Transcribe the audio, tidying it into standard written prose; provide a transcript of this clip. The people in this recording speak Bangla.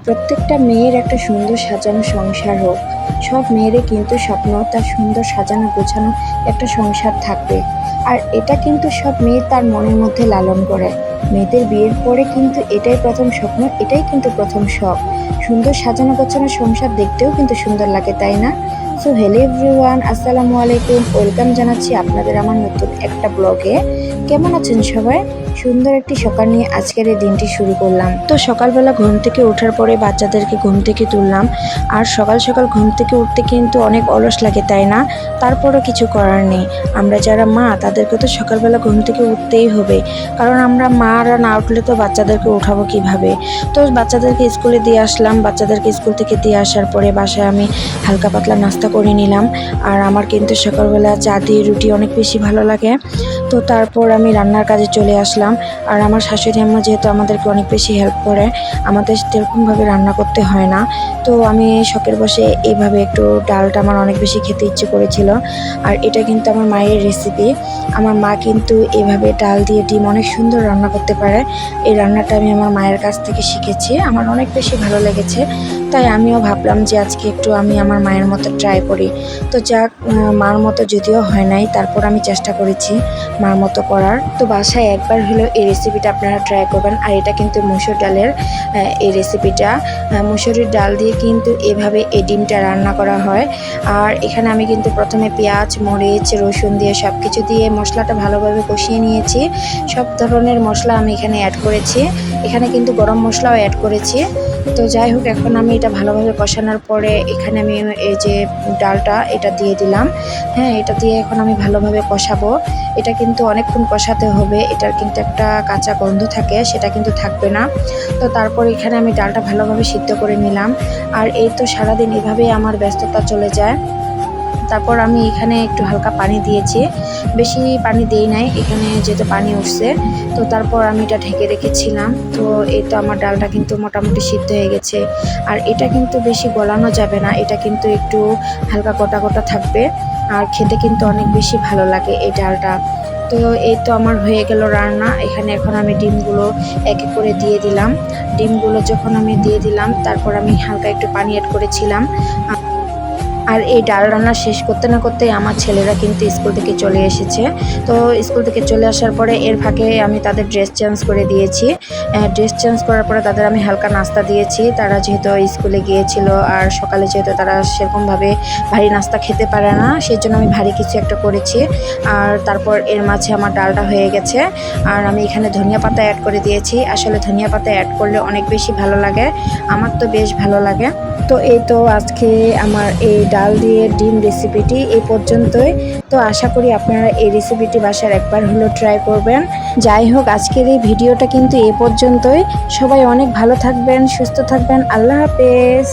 প্রত্যেকটা মেয়ের একটা সুন্দর সাজানো সংসার হোক। সব মেয়েরই কিন্তু স্বপ্ন তার সুন্দর সাজানো গোছানো একটা সংসার থাকবে। আর এটা কিন্তু সব মেয়ে তার মনের মধ্যে লালন করে। মেয়েদের বিয়ের পরে কিন্তু এটাই প্রথম স্বপ্ন, এটাই কিন্তু প্রথম শখ। সুন্দর সাজানো গোছানো সংসার দেখতেও কিন্তু সুন্দর লাগে, তাই না? সো হ্যালো এভরিওয়ান, আসসালামু আলাইকুম, ওয়েলকাম জানাচ্ছি আপনাদের আমার নতুন একটা ব্লগে। কেমন আছেন সবাই? সুন্দর একটি সকাল নিয়ে আজকের এই দিনটি শুরু করলাম। তো সকালবেলা ঘুম থেকে ওঠার পরে বাচ্চাদেরকে ঘুম থেকে তুললাম। আর সকাল সকাল ঘুম থেকে উঠতে কিন্তু অনেক অলস লাগে, তাই না? তারপরও কিছু করার নেই। আমরা যারা মা তাদেরকে তো সকালবেলা ঘুম থেকে উঠতেই হবে, কারণ আমরা মারা না উঠলে তো বাচ্চাদেরকে উঠাবো কিভাবে। তো বাচ্চাদেরকে স্কুলে দিয়ে আসলাম। বাচ্চাদেরকে স্কুল থেকে দিয়ে আসার পরে বাসায় আমি হালকা পাতলা নাস্তা করে নিলাম। আর আমার কিন্তু সকালবেলা চা দিয়ে রুটি অনেক বেশি ভালো লাগে। তো তারপর আমি রান্নার কাজে চলে আসলাম। আর আমার শাশুড়ি আম্মা যেহেতু আমাদেরকে অনেক বেশি হেল্প করে, আমাদের সেরকমভাবে রান্না করতে হয় না। তো আমি শখের বসে এইভাবে একটু ডালটা আমার অনেক বেশি খেতে ইচ্ছে করেছিল। আর এটা কিন্তু আমার মায়ের রেসিপি। আমার মা কিন্তু এভাবে ডাল দিয়ে ডিম অনেক সুন্দর রান্না করতে পারে। এই রান্নাটা আমি আমার মায়ের কাছ থেকে শিখেছি, আমার অনেক বেশি ভালো লেগেছে। তাই আমিও ভাবলাম যে আজকে একটু আমি আমার মায়ের মতো ট্রাই করি। তো যাক, মার মতো যদিও হয় নাই, তারপর আমি চেষ্টা করেছি মার মতো করার। তো বাসায় একবার হলেও এই রেসিপিটা আপনারা ট্রাই করবেন। আর এটা কিন্তু মসুর ডালের এই রেসিপিটা, মসুরির ডাল দিয়ে কিন্তু এভাবে এই ডিমটা রান্না করা হয়। আর এখানে আমি কিন্তু প্রথমে পেঁয়াজ, মরিচ, রসুন দিয়ে সব কিছু দিয়ে মশলাটা ভালোভাবে কষিয়ে নিয়েছি। সব ধরনের মশলা আমি এখানে অ্যাড করেছি, এখানে কিন্তু গরম মশলাও অ্যাড করেছি। তো যাই হোক, এখন আমি এটা ভালোভাবে কষানোর পরে এখানে আমি এই যে ডালটা এটা দিয়ে দিলাম। হ্যাঁ, এটা দিয়ে এখন আমি ভালোভাবে কষাবো। এটা কিন্তু অনেকক্ষণ কষাতে হবে, এটার কিন্তু একটা কাঁচা গন্ধ থাকে, সেটা কিন্তু থাকবে না। তো তারপর এখানে আমি ডালটা ভালোভাবে সিদ্ধ করে নিলাম। আর এই তো সারাদিন এভাবেই আমার ব্যস্ততা চলে যায়। তারপর আমি এখানে একটু হালকা পানি দিয়েছি, বেশি পানি দিই নাই, এখানে যেহেতু পানি উঠছে। তো তারপর আমি এটা ঢেকে রেখেছিলাম। তো এই তো আমার ডালটা কিন্তু মোটামুটি সিদ্ধ হয়ে গেছে। আর এটা কিন্তু বেশি গলানো যাবে না, এটা কিন্তু একটু হালকা গোটা গোটা থাকবে। আর খেতে কিন্তু অনেক বেশি ভালো লাগে এই ডালটা। তো এই তো আমার হয়ে গেল রান্না। এখানে এখন আমি ডিমগুলো এক এক করে দিয়ে দিলাম। ডিমগুলো যখন আমি দিয়ে দিলাম, তারপর আমি হালকা একটু পানি অ্যাড করেছিলাম। আর এই ডাল রান্না শেষ করতে না করতেই আমার ছেলেরা কিন্তু স্কুল থেকে চলে এসেছে। তো স্কুল থেকে চলে আসার পরে এর ফাঁকে আমি তাদের ড্রেস চেঞ্জ করে দিয়েছি। ড্রেস চেঞ্জ করার পরে তাদের আমি হালকা নাস্তা দিয়েছি। তারা যেহেতু স্কুলে গিয়েছিল, আর সকালে যেহেতু তারা সেরকমভাবে ভারী নাস্তা খেতে পারে না, সেই জন্য আমি ভারী কিছু একটা করেছি। আর তারপর এর মাঝে আমার ডালটা হয়ে গেছে। আর আমি এখানে ধনিয়া পাতা অ্যাড করে দিয়েছি। আসলে ধনিয়া পাতা অ্যাড করলে অনেক বেশি ভালো লাগে, আমার তো বেশ ভালো লাগে। তো এই তো আজকে আমার এই ডাল দিয়ে ডিম রেসিপিটি এই পর্যন্তই। তো আশা করি আপনারা এই রেসিপিটি বাসায় একবার হলেও ট্রাই করবেন। যাই হোক, আজকের এই ভিডিওটা কিন্তু এই পর্যন্তই। সবাই অনেক ভালো থাকবেন, সুস্থ থাকবেন। আল্লাহ হাফেজ।